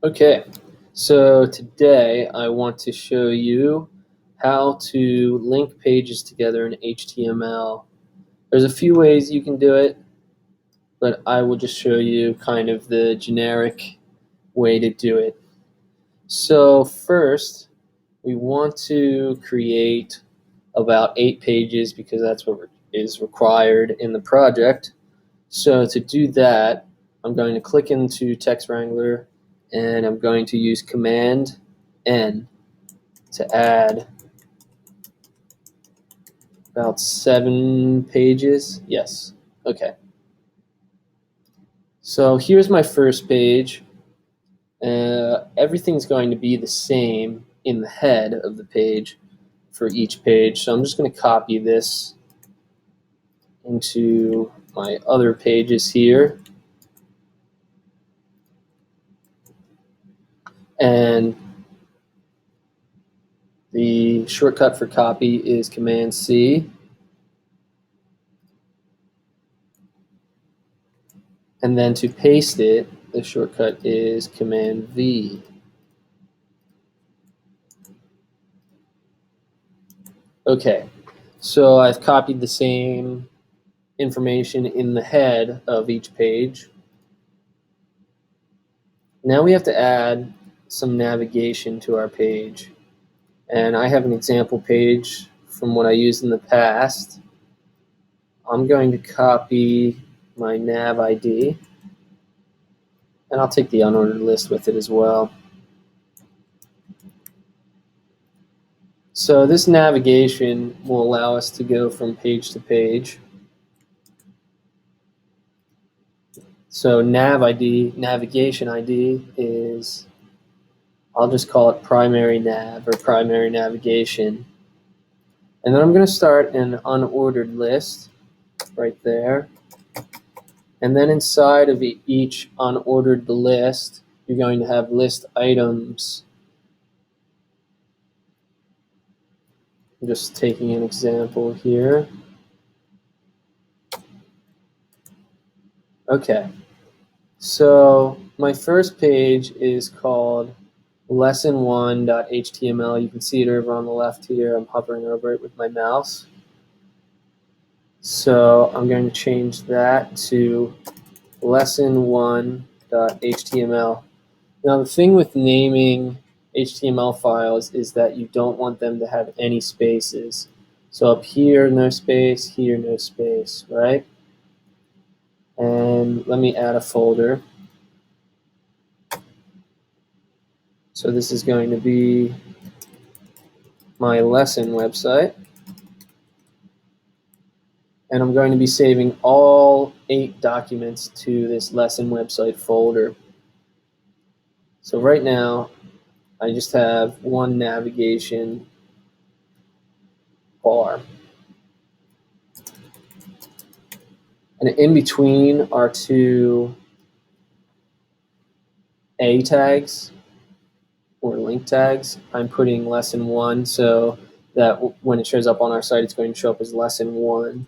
Okay, so today I want to show you how to link pages together in HTML. There's a few ways you can do it, but I will just show you kind of the generic way to do it. So first, we want to create about 8 pages because that's what is required in the project. So to do that, I'm going to click into Text Wrangler and I'm going to use Command N to add about 7 pages. Yes. Okay. So here's my first page. Everything's going to be the same in the head of the page for each page. So I'm just going to copy this into my other pages here. And the shortcut for copy is Command C. And then to paste it, the shortcut is Command V. Okay, so I've copied the same information in the head of each page. Now we have to add some navigation to our page. And I have an example page from what I used in the past. I'm going to copy my nav ID, and I'll take the unordered list with it as well. So this navigation will allow us to go from page to page. So nav ID, navigation ID is, I'll just call it primary nav or primary navigation. And then I'm going to start an unordered list right there. And then inside of each unordered list, you're going to have list items. I'm just taking an example here. Okay, so my first page is called lesson1.html. You can see it over on the left here. I'm hovering over it with my mouse. So I'm going to change that to lesson1.html. Now the thing with naming HTML files is that you don't want them to have any spaces. So up here, no space, here, no space, right? And let me add a folder. So this is going to be my lesson website. And I'm going to be saving all 8 documents to this lesson website folder. So right now, I just have one navigation bar. And in between are 2 A tags or link tags. I'm putting lesson 1 so that when it shows up on our site, it's going to show up as lesson 1.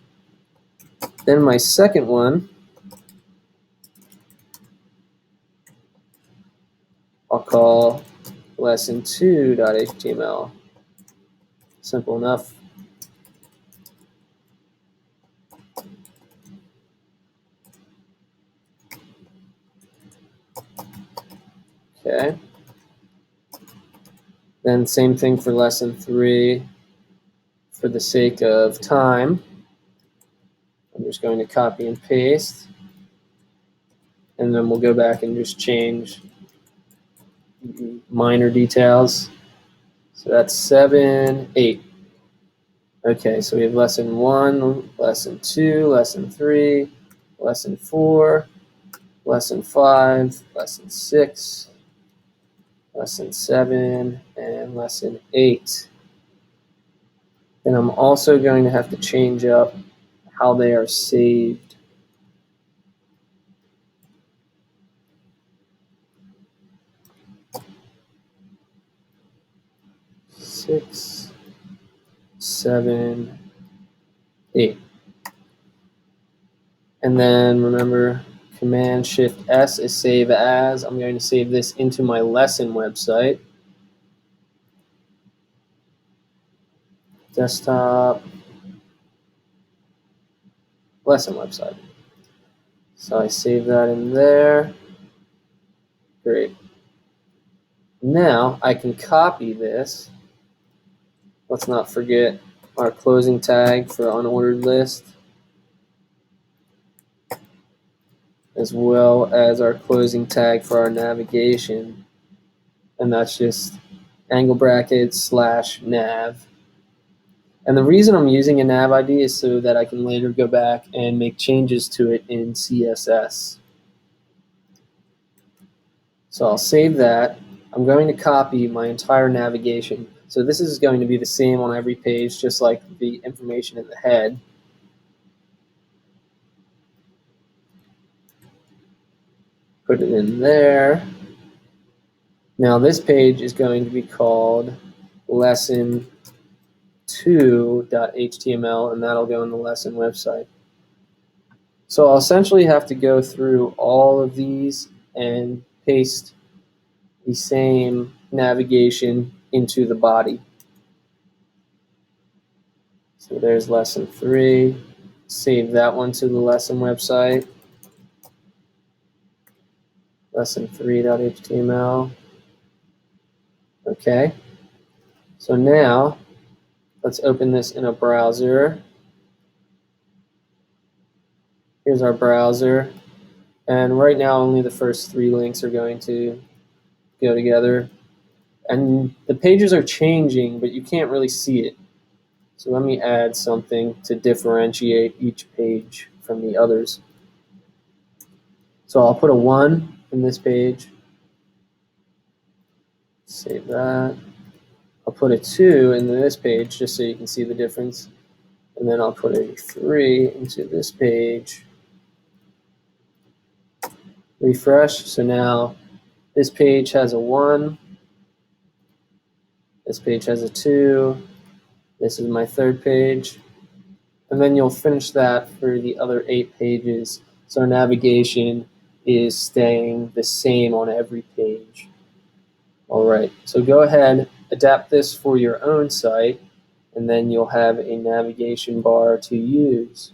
Then my second one, I'll call lesson2.html. Simple enough. Okay. Then same thing for lesson 3. For the sake of time, I'm just going to copy and paste. And then we'll go back and just change minor details. So that's 7, 8. Okay, so we have lesson 1, lesson 2, lesson 3, lesson 4, lesson 5, lesson 6, lesson 7, and lesson 8. And I'm also going to have to change up how they are saved. Six, 7, 8. And then remember Command-Shift-S is save as. I'm going to save this into my lesson website. Desktop, lesson website. So I save that in there. Great. Now I can copy this. Let's not forget our closing tag for unordered list, as well as our closing tag for our navigation. And that's just angle brackets / nav. And the reason I'm using a nav ID is so that I can later go back and make changes to it in CSS. So I'll save that. I'm going to copy my entire navigation. So this is going to be the same on every page, just like the information in the head. Put it in there. Now this page is going to be called lesson2.html, and that'll go in the lesson website. So I'll essentially have to go through all of these and paste the same navigation into the body. So there's lesson 3. Save that one to the lesson website. Lesson3.html. Okay. So now let's open this in a browser. Here's our browser. And right now only the first 3 links are going to go together. And the pages are changing, but you can't really see it. So let me add something to differentiate each page from the others. So I'll put a 1 in this page. Save that. I'll put a 2 in this page just so you can see the difference. And then I'll put a 3 into this page. Refresh. So now this page has a 1. This page has a 2. This is my 3rd page. And then you'll finish that for the other 8 pages. So our navigation is staying the same on every page. All right, so go ahead, adapt this for your own site, and then you'll have a navigation bar to use.